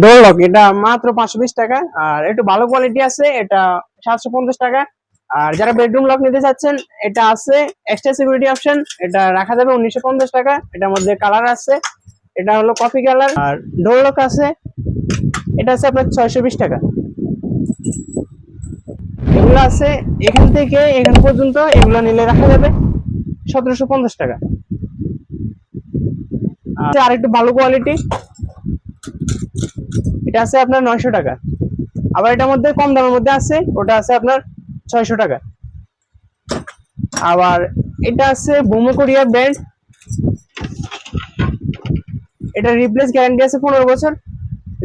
Door lock এটা মাত্র 520 টাকা। আর একটু ভালো কোয়ালিটি আছে, এটা 750 টাকা। আর যারা বেডরুম লক নিতে চাচ্ছেন, এটা আছে এক্সট্রা সিকিউরিটি অপশন, এটা রাখা যাবে 1950 টাকা। এটার মধ্যে কালার আছে, এটা হলো কফি কালার। আর ডোর লক আছে, এটা আছে আপনার 620 টাকা। এগুলো আছে এখান থেকে এখান পর্যন্ত, এগুলো নিলে রাখা যাবে 1750 টাকা। আর একটু ভালো কোয়ালিটি, এটা আছে আপনার 900 টাকা। আবার এটার মধ্যে কম দামের মধ্যে আছে, ওটা আছে আপনার 600 টাকা। আবার এটা আছে বোমো কোরিয়া ব্র্যান্ড, এটা রিপ্লেস গ্যারান্টি আছে 15 বছর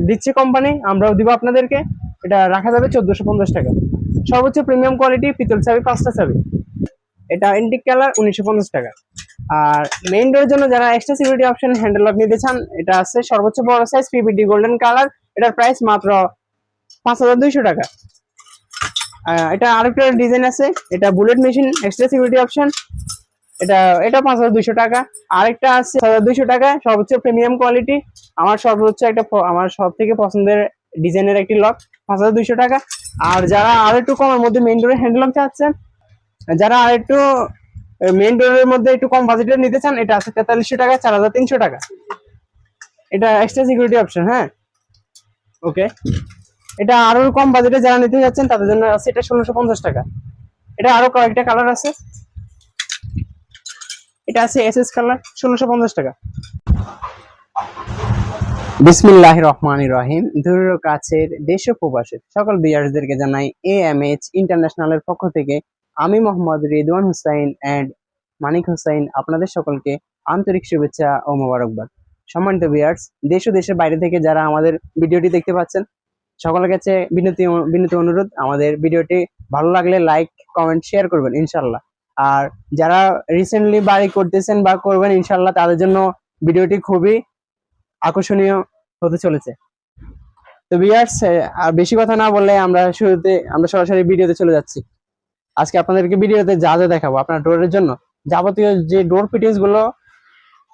দিচ্ছে কোম্পানি, আমরাও দিব আপনাদেরকে। এটা রাখা যাবে 1450 টাকা। সর্বোচ্চ প্রিমিয়াম কোয়ালিটি, পিতল চাবি 5টা চাবি, এটা এন্টিক কালার 1950 টাকা। আর মেইন ডোরের জন্য যারা extra security option handle lock নিতে চান, এটা আছে সর্বোচ্চ বড় সাইজ পিভিডি গোল্ডেন কালার, এটার প্রাইস মাত্র 5200 টাকা। এটা আরেকটা ডিজাইন আছে, এটা bullet machine extra security option, এটা 5200 টাকা। আরেকটা আছে 6200 টাকা, সর্বোচ্চ প্রিমিয়াম কোয়ালিটি। আমার সব থেকে পছন্দের ডিজাইনের একটি লক, 5200 টাকা। আর যারা আর একটু কমের মধ্যে মেইন ডোরের হ্যান্ডেল লক চাচ্ছেন, যারা আর একটু মেইন ডোরের মধ্যে একটু কম বাজেটের নিতে চান, এটা আছে 4300 টাকা, 4300 টাকা। এটা এক্সট্রা সিকিউরিটি অপশন, হ্যাঁ ওকে। এটা আরো কম বাজেটে যারা নিতে যাচ্ছেন তাদের জন্য আছে এটা 1650 টাকা। এটা আরো কয়েকটা কালার আছে, এটা আছে এসএস কালার 1650 টাকা। বিসমিল্লাহির রহমানির রহিম। দূর ও কাছের দেশ ও প্রবাসের সকল ভিউয়ার্সদেরকে জানাই এএমএইচ ইন্টারন্যাশনালের পক্ষ থেকে আমি মোহাম্মদ রিদওয়ান হুসাইন এন্ড মানিক হুসাইন আপনাদের সকলকে আন্তরিক শুভেচ্ছা ও মোবারকবাদ। সম্মানিত ভিউয়ার্স, দেশ ও দেশের বাইরে থেকে যারা আমাদের ভিডিওটি দেখতে পাচ্ছেন, সকলের কাছে বিনীত অনুরোধ, আমাদের ভিডিওটি ভালো লাগলে লাইক কমেন্ট শেয়ার করবেন ইনশাল্লাহ। আর যারা রিসেন্টলি বাড়ি করতেছেন বা করবেন ইনশাল্লাহ, তাদের জন্য ভিডিওটি খুবই আকর্ষণীয় হতে চলেছে। তো ভিউয়ার্স, আর বেশি কথা না বললে আমরা সরাসরি ভিডিওতে চলে যাচ্ছি। আজকে আপনাদেরকে ভিডিওতে যা যা দেখাবো আপনার ডোরের জন্য যাবতীয় যে ডোর ফিটিংস গুলো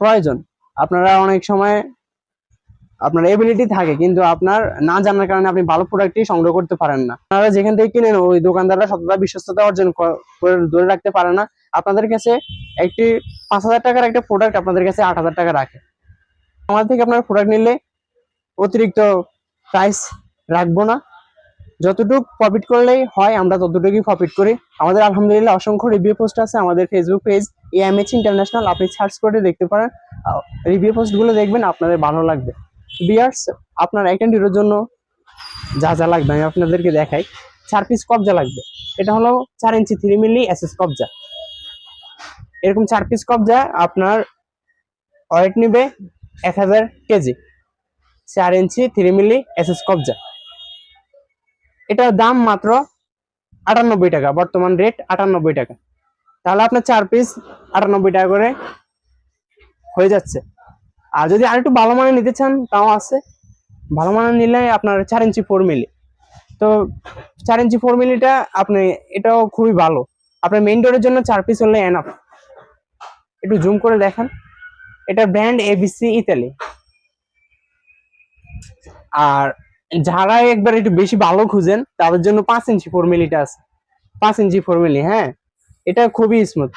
প্রয়োজন, আপনারা অনেক সময় আপনার এবিলিটি থাকে কিন্তু আপনার না জানার কারণে আপনি ভালো প্রোডাক্টই সংগ্রহ করতে পারেন না। আপনারা যেখান থেকে কিনেন ওই দোকানদাররা সততা বিশ্বস্ততা অর্জন করে ধরে রাখতে পারে না। আপনাদের কাছে একটি 5000 টাকার একটা প্রোডাক্ট আপনাদের কাছে 8000 টাকা রাখে। আমাদের থেকে আপনার প্রোডাক্ট নিলে অতিরিক্ত প্রাইস রাখবো না, যতটুকু প্রফিট করলেই হয় আমরা ততটুকুই প্রফিট করি। আমাদের আলহামদুলিল্লাহ অসংখ্য রিভিউ পোস্ট আছে, আমাদের ফেসবুক পেজ এএমএইচ ইন্টারন্যাশনাল, আপনি সার্চ করে দেখতে পারেন। রিভিউ পোস্টগুলো দেখবেন, আপনাদের ভালো লাগবে। ভিউয়ার্স, আপনার একটা ডোরের জন্য যা যা লাগবে আমি আপনাদেরকে দেখাই। 4 পিস কবজা লাগবে, এটা হলো 4 ইঞ্চি 3 মিলি এসএস কবজা। এরকম 4 পিস কবজা আপনার ওয়েট নিবে 1000 কেজি। 4 ইঞ্চি 3 মিলি এসএস কবজা, এটার দাম মাত্র 98 টাকা, বর্তমান রেট 98 টাকা। তাহলে আপনার 4 পিস 98 টাকা করে হয়ে যাচ্ছে। আর যদি আরেকটু ভালো মানের নিতে চান তাও আছে, ভালো মানের নিলে আপনার 4 ইঞ্চি 4 মিলি। তো 4 ইঞ্চি 4 মিলিটা আপনি, এটাও খুবই ভালো। আপনার মেইন ডোরের জন্য 4 পিস হলে এনাফ। একটু জুম করে দেখেন, এটা ব্র্যান্ড এবিসি ইতালি। আর যারা একবার একটু বেশি ভালো খুঁজেন তাদের জন্য 5 ইঞ্চি 4 মিলিটা আছে। 5 ইঞ্চি 4 মিলি, হ্যাঁ এটা খুবই স্মুথ।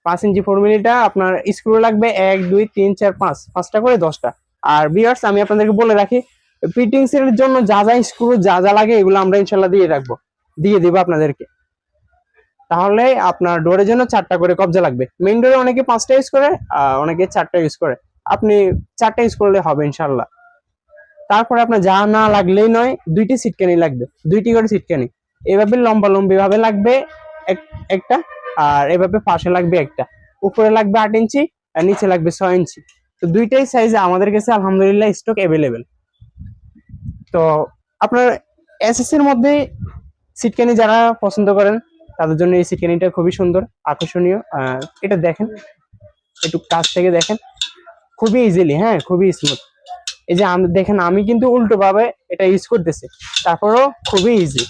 5 ইঞ্চি 4 মিলিটা আপনার স্ক্রু লাগবে 1 2 3 4 5, 5টা করে 10টা। আর ভিউয়ার্স, আমি আপনাদেরকে বলে রাখি, ফিটিংস এর জন্য যা যা স্ক্রু যা যা লাগে এগুলো আমরা ইনশাল্লাহ দিয়ে দিব আপনাদেরকে। তাহলে আপনার ডোরের জন্য 4টা করে কবজা লাগবে। মেইন ডোরে অনেকে 5টা ইউজ করে, অনেকে 4টা ইউজ করে, আপনি 4টা ইউজ করলে হবে ইনশাল্লাহ। তারপরে আপনার যা না লাগলেই নয়, 2টি সিটকানি লাগবে, 2টি করে সিটকানি। এভাবে লম্বা লম্বি ভাবে লাগবে একটা, আর এভাবে পাশে লাগবে একটা। উপরে লাগবে 8 ইঞ্চি আর নিচে লাগবে 6 ইঞ্চি। তো দুইটাই সাইজে আমাদের কাছে আলহামদুলিল্লাহ স্টক অ্যাভেলেবেল। তো আপনার এসএস এর মধ্যে সিটকানি যারা পছন্দ করেন তাদের জন্য এই সিটকানিটা খুবই সুন্দর, আকর্ষণীয়। এটা দেখেন, একটু কাছ থেকে দেখেন, খুবই ইজিলি, হ্যাঁ খুবই স্মুথ। এই যে দেখেন, আমি কিন্তু উল্টো ভাবে এটা ইউজ করতেছি, তারপরও খুবই ইজি।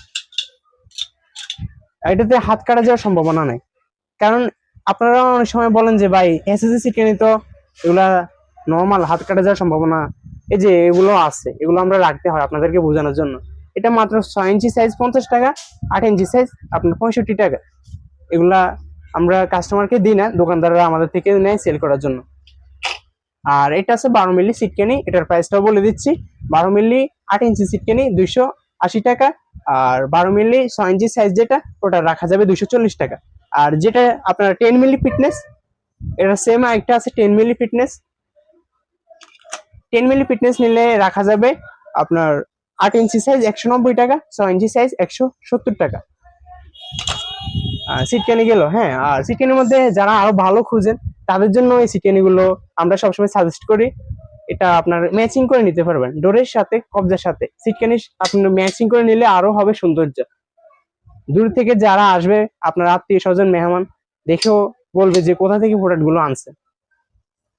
এটাতে হাত কাটা যাওয়ার সম্ভাবনা নাই। কারণ আপনারা অনেক সময় বলেন যে ভাই এসএসসি সিটকানি তো এগুলা নর্মাল, হাত কাটা যাওয়ার সম্ভাবনা এই যে এগুলো আছে, এগুলো আমরা রাখতে হয় আপনাদেরকে বোঝানোর জন্য। এটা মাত্র 6 ইঞ্চি সাইজ 50 টাকা, 8 ইঞ্চি সাইজ আপনার 65 টাকা। এগুলা আমরা কাস্টমারকে দিই না, দোকানদাররা আমাদের থেকে নেয় সেল করার জন্য। আর এটা আছে 12 মিলি সিটকেনি, এটার প্রাইসটাও বলে দিচ্ছি। 12 মিলি 8 ইঞ্চি সিটকেনি 280 টাকা। আর 12 মিলি 6 ইঞ্চি সাইজ যেটা, ওটা রাখা যাবে 240 টাকা। আর যেটা আপনার 10 মিলি ফিটনেস, এটা সেম একটা আছে 10 মিলি ফিটনেস। 10 মিলি ফিটনেস নিলে রাখা যাবে আপনার 8 ইঞ্চি সাইজ 190 টাকা, 6 ইঞ্চি সাইজ 170 টাকা। সিটকানি গেল। হ্যাঁ, আর সিটকানির মধ্যে যারা আরো ভালো খুঁজেন তাদের জন্য এই সিটকানি গুলো আমরা সবসময় সাজেস্ট করি। এটা আপনার ম্যাচিং করে নিতে পারবেন ডোরের সাথে, কবজার সাথে। সিটকানি আপনি ম্যাচিং করে নিলে আরো হবে সৌন্দর্য। দূর থেকে যারা আসবে, আপনার আত্মীয় স্বজন মেহমান, দেখেও বলবে যে কোথা থেকে প্রোডাক্ট গুলো আনছে।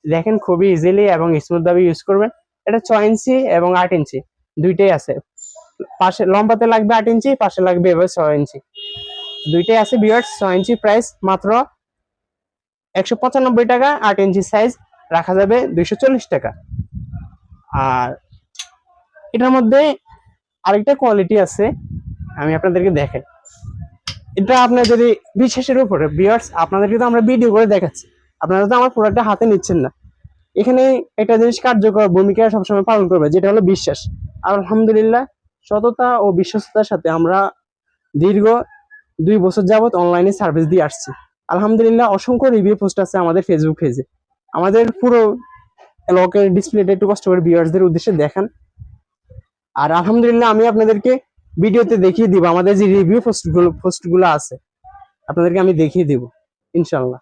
দেখেন খুবই ইজিলি এবং স্মুথ ভাবে ইউজ করবেন। এটা 6 ইঞ্চি এবং 8 ইঞ্চি দুইটাই আছে। পাশে লম্বাতে লাগবে 8 ইঞ্চি, পাশে লাগবে এবার 6 ইঞ্চি, দুইটাই আছে ভিউয়ার্স। 6 ইঞ্চি প্রাইস মাত্র 195 টাকা, 8 ইঞ্চি সাইজ রাখা যাবে 240 টাকা। আর এটার মধ্যে আরেকটা কোয়ালিটি আছে, আমি আপনাদেরকে দেখাই। এটা আপনার যদি বিশ্বাসের উপরে ভিউয়ার্স, আপনাদেরকে তো আমরা ভিডিও করে দেখাচ্ছি, আপনারা তো আমার প্রোডাক্টটা হাতে নিচ্ছেন না। এখানে একটা জিনিস কার্যকর ভূমিকা সবসময় পালন করবে, যেটা হলো বিশ্বাস। আলহামদুলিল্লাহ, সততা ও বিশ্বস্ততার সাথে আমরা দীর্ঘ 2 বছর যাবত অনলাইনে সার্ভিস দিয়ে আসছি। আলহামদুলিল্লাহ, অসংখ্য রিভিউ পোস্ট আছে আমাদের ফেসবুক পেজে। আমাদের পুরো লকের ডিসপ্লেটা একটু কষ্ট করে ভিউয়ার্সদের উদ্দেশ্যে দেখান। আর আলহামদুলিল্লাহ, আমি আপনাদেরকে ভিডিওতে দেখিয়ে দিব আমাদের যে রিভিউ পোস্টগুলো আছে, আপনাদেরকে আমি দেখিয়ে দিব ইনশাল্লাহ।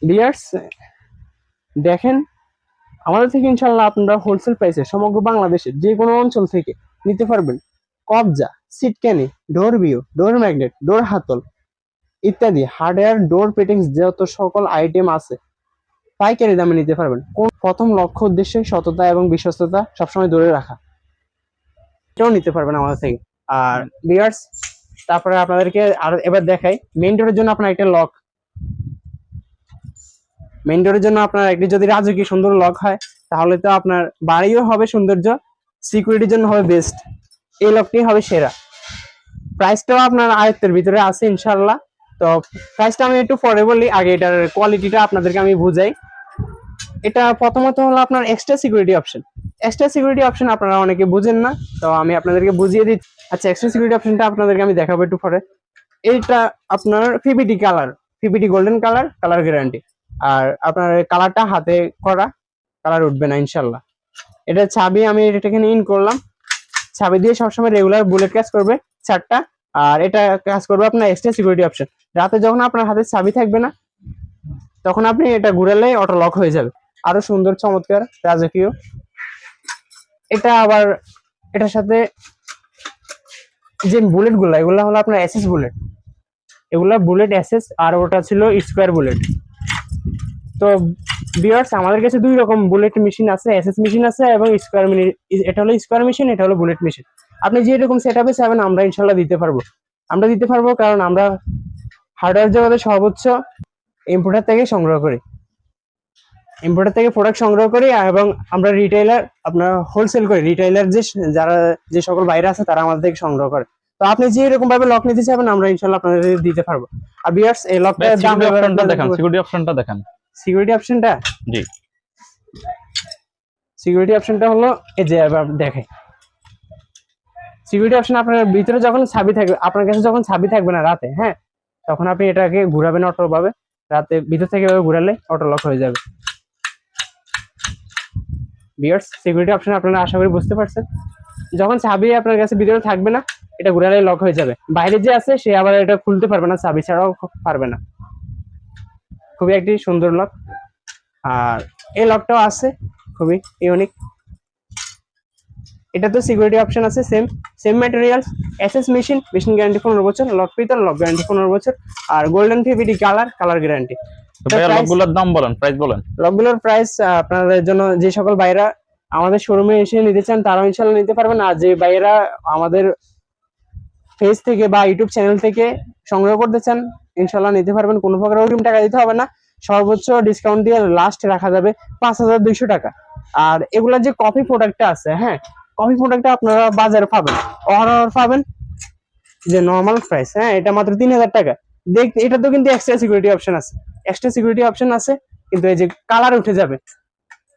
ভিউয়ার্স দেখেন, আমাদের থেকে ইনশাল্লাহ আপনারা হোলসেল প্রাইসে সমগ্র বাংলাদেশের যে কোনো অঞ্চল থেকে নিতে পারবেন। কবজা, সিটকানি, ডোর ভিউ, ডোর ম্যাগনেট, ডোর হাতল ইত্যাদি হার্ডওয়্যার ডোর পেটিংস যত সকল আইটেম আছে পাইকারি দামে নিতে পারবেন। কোন প্রথম লক্ষ্য উদ্দেশ্যে সততা এবং বিশ্বস্ততা সবসময় ধরে রাখা, কেউ নিতে পারবেন আমাদের থেকে। আর ভিউয়ার্স, তারপরে আপনাদেরকে আর এবার দেখাই মেইন ডোরের জন্য আপনার একটা লক। মেইন ডোরের জন্য আপনার একটি যদি রাজকীয় সুন্দর লক হয়, তাহলে তো আপনার বাড়িও হবে সৌন্দর্য, সিকিউরিটির জন্য হবে বেস্ট। এই লকটি হবে সেরা। প্রাইসটাও আপনার আয়ত্তের ভিতরে আছে ইনশাল্লাহ। তো প্রাইসটা আমি একটু পরে বলি, আগে এটার কোয়ালিটিটা আপনাদেরকে আমি বুঝাই। এটা প্রথমত হলো আপনার extra security option. Extra security option আপনারা অনেকে বুঝেন না, তো আমি আপনাদেরকে বুঝিয়ে দিচ্ছি। আচ্ছা, এক্সট্রা সিকিউরিটি অপশনটা আপনাদেরকে আমি দেখাবো একটু পরে। এইটা আপনার PBT colour, PBT golden colour, colour guarantee. আর আপনার কালারটা হাতে করা, কালার উঠবে না ইনশাল্লাহ। এটা চাবি আমি এটাকে ইন করলাম, চাবি দিয়ে সবসময় রেগুলার বুলেট কাজ করবে 4টা। আর এটা কাজ করবে আপনার এক্সট্রা সিকিউরিটি অপশন। রাতে যখন আপনার হাতে চাবি থাকবে না, তখন আপনি এটা ঘুরালে অটো লক হয়ে যাবে। আরো সুন্দর, চমৎকার, রাজকীয়। এটা আবার এটার সাথে যে বুলেট গুলা, এগুলা হলো আপনার এসএস বুলেট, এগুলা বুলেট এসএস, আর ওটা ছিল স্কোয়ার বুলেট। তো ভিউয়ার্স, আমাদের কাছে 2 রকম বুলেট মেশিন আছে, এসএস মেশিন আছে এবং স্কোয়ার মেশিন। এটা হলো স্কোয়ার মেশিন, এটা হলো বুলেট মেশিন। আপনি যে রকম সেটআপে চাইবেন আমরা ইনশাল্লাহ দিতে পারবো। আমরা দিতে পারবো কারণ আমরা হার্ডওয়্যার জগতে সর্বোচ্চ ইম্পোর্টার থেকে সংগ্রহ করি, ইম্পোর্টার থেকে প্রোডাক্ট সংগ্রহ করি এবং আমরা রিটেইলার, আপনার হোলসেল করি। রিটেইলার যারা যে সকল বাইরে আছে তারা আমাদের থেকে সংগ্রহ করে। তো আপনি যে এরকম ভাবে লক নিতে চাইবেন আমরা ইনশাআল্লাহ আপনাদের দিতে পারবো। আর ভিউয়ার্স, এই লকটার দাম দেখান, সিকিউরিটি অপশনটা দেখান। সিকিউরিটি অপশনটা, জি, সিকিউরিটি অপশনটা হলো এই যে দেখেন। সিকিউরিটি অপশন আপনার ভিতরে যখন চাবি থাকবে, আপনার কাছে যখন চাবি থাকবে না রাতে, হ্যাঁ, তখন আপনি এটাকে ঘুরাবেন অটো ভাবে। রাতে ভিতর থেকে ঘুরালে অটো লক হয়ে যাবে। ভিউয়ার্স, সিকিউরিটি অপশন আপনারা আশা করি বুঝতে পারছেন। যখন চাবি আপনার কাছে ভিতরে থাকবে না, এটা ঘুরালে লক হয়ে যাবে। বাইরে যে আছে সে আবার এটা খুলতে পারবে না, চাবি ছাড়াও পারবে না। খুবই একটি সুন্দর লক। আর এই লকটাও আছে খুবই ইউনিক। এটা তো সিকিউরিটি অপশন আছে, same materials, SS machine, machine guarantee 15 বছর, লক পিতল, লক গ্যারান্টি 15 বছর, আর golden PVD colour, colour guarantee. লকগুলোর দাম বলেন, প্রাইস বলেন। লকগুলোর প্রাইস আপনাদের জন্য যে সকল বাইরা আমাদের শোরুমে এসে নিতে চান তারাও ইনশাআল্লাহ নিতে পারবেন। আর যে বাইরা আমাদের পেজ থেকে বা ইউটিউব চ্যানেল থেকে সংগ্রহ করতে চান ইনশাআল্লাহ নিতে পারবেন। কোনো প্রকার অগ্রিম টাকা দিতে হবে না। সর্বোচ্চ ডিসকাউন্ট দিয়ে লাস্ট রাখা যাবে 5,200 টাকা। আর এগুলা যে কফি প্রোডাক্টটা আছে, হ্যাঁ কফি প্রোডাক্টটা আপনারা বাজারে পাবেন, অর্ডার পাবেন যে নর্মাল প্রাইস, হ্যাঁ এটা মাত্র 3,000 টাকা। দেখতে এটা তো কিন্তু এক্সট্রা সিকিউরিটি অপশন আছে, এক্সট্রা সিকিউরিটি অপশন আছে, কিন্তু এই যে কালার উঠে যাবে,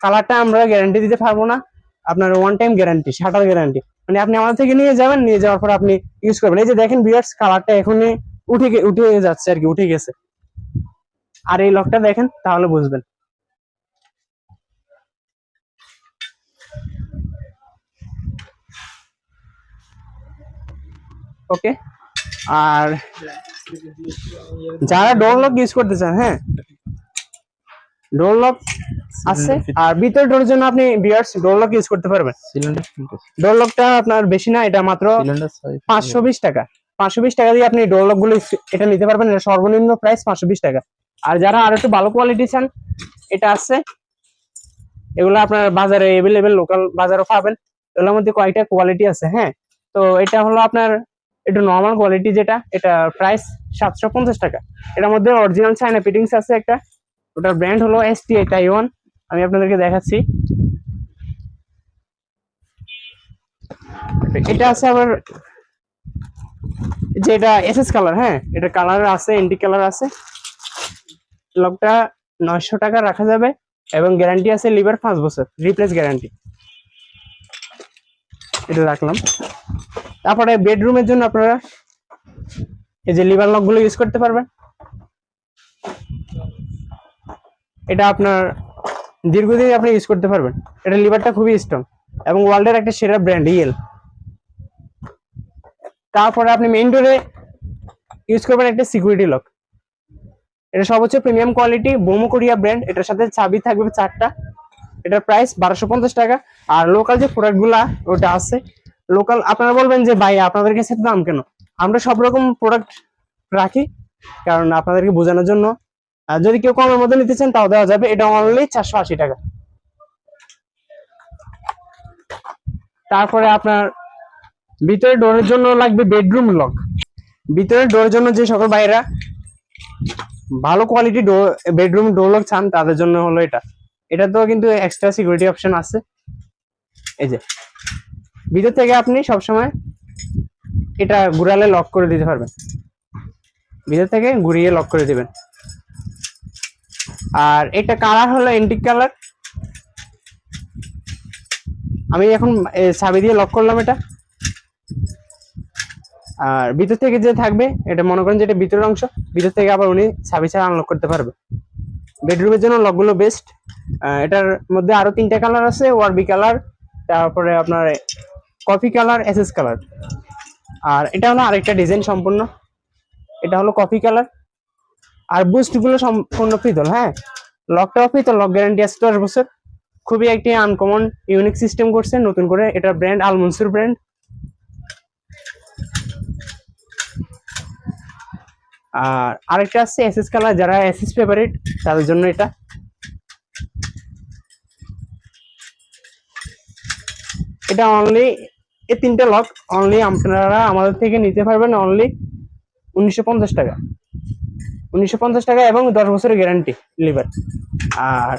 কালারটা আমরা গ্যারান্টি দিতে পারবো না। আপনার one time guarantee, shutter guarantee, মানে আপনি আমাদের থেকে নিয়ে যাবেন, নিয়ে যাওয়ার পর আপনি ইউজ করবেন। এই যে দেখেন ভিউয়ার্স, কালারটা এখনই উঠে যাচ্ছে আর কি, উঠে গেছে। আর এই লকটা দেখেন তাহলে বুঝবেন। ওকে, আর যারা ডোর লক ইউজ করতে চান, হ্যাঁ ডোর লক আছে। আর ভিতরে ডোরের জন্য আপনি ভিউয়ার্স ডোর লক ইউজ করতে পারবেন। ডোর লকটা আপনার বেশি না, এটা মাত্র 520 টাকা। 520 টাকা দিয়ে আপনি ডোর লক গুলো এটা নিতে পারবেন, এটা সর্বনিম্ন প্রাইস 520 টাকা। আর যারা আর একটু ভালো কোয়ালিটি চান, এটা আছে, এগুলো আপনার বাজারে এভেলেবেল, লোকাল বাজারও পাবেন। এগুলোর মধ্যে কয়েকটা কোয়ালিটি আছে, হ্যাঁ তো এটা হলো আপনার একটু নর্মাল কোয়ালিটি, যেটা এটা প্রাইস 750 টাকা। এটার মধ্যে অরিজিনাল চায়না ফিটিংস আছে একটা, ওটার ব্র্যান্ড হলো STI তাইওয়ান। আমি আপনাদেরকে দেখাচ্ছি, এটা আছে আবার যেটা SS কালার, হ্যাঁ এটা কালার আছে, এন্টি কালার আছে। লকটা 900 টাকা রাখা যাবে এবং গ্যারান্টি আছে লিভার 5 বছর, রিপ্লেস গ্যারান্টি। এটা রাখলাম। তারপরে বেডরুমের জন্য আপনারা এই যে লিভার লক গুলো ইউজ করতে পারবেন। এটা আপনার দীর্ঘদিন আপনি ইউজ করতে পারবেন, এটা লিভারটা খুবই স্ট্রং এবং ওয়ার্ল্ডের একটা সেরা ব্র্যান্ড ইএল। তারপরে আপনি মেইন ডোরে ইউজ করবেন একটা সিকিউরিটি লক, এটা সর্বোচ্চ প্রিমিয়াম কোয়ালিটি, বোমো কোরিয়া ব্র্যান্ড। এটার সাথে চাবি থাকবে 4টা, এটার প্রাইস 1250 টাকা। আর লোকাল যে প্রোডাক্ট গুলা ওটা আছে লোকাল, আপনারা বলবেন যে ভাই আপনাদের কাছে দাম কেন, আমরা সব রকম প্রোডাক্ট রাখি কারণ আপনাদেরকে বোঝানোর জন্য। যদি কেউ কমের মধ্যে নিতে চান তাও দেওয়া যাবে, এটা অনলি 480 টাকা। তারপরে আপনার ভিতরে ডোরের জন্য লাগবে বেডরুম লক। ভিতরে ডোরের জন্য যে সকল ভাইরা ভালো কোয়ালিটি বেডরুম ডোর লক চান তাদের জন্য হলো এটা। এটা তো কিন্তু এক্সট্রা সিকিউরিটি অপশন আছে। এই যে ভিতর থেকে আপনি সবসময় এটা ঘুরালে লক করে দিতে পারবেন, ভিতর থেকে ঘুরিয়ে লক করে দিবেন। আর এটা কালার হলো এন্টিক কালার। আমি এখন চাবি দিয়ে লক করলাম এটা। আর ভিতর থেকে যে থাকবে, এটা মনে করেন যে এটা ভিতরের অংশ, ভিতর থেকে আবার উনি চাবি ছাড়া আনলক করতে পারবে। বেডরুমের জন্য লকগুলো বেস্ট। এটার মধ্যে আরো 3টা কালার আছে, ওয়ারবি কালার, তারপরে আপনার কফি কালার, SS কালার। আর এটা হলো আরেকটা ডিজাইন সম্পূর্ণ, এটা হলো কফি কালার। আর বুস্ট গুলো সম্পূর্ণ পিতল, হ্যাঁ লকটাও পিতল, লক গ্যারান্টি আছে 10 বছর। খুবই একটি আনকমন ইউনিক সিস্টেম করছে নতুন করে, এটা ব্র্যান্ড আল মনসুর ব্র্যান্ড। আর আরেকটা আছে SS কালার, যারা SS ফেভারিট তাদের জন্য এটা। এটা অনলি এই 3টে লক অনলি আপনারা আমাদের থেকে নিতে পারবেন অনলি 1950 টাকা। 1950 টাকা এবং 10 বছরের গ্যারান্টি লিভার। আর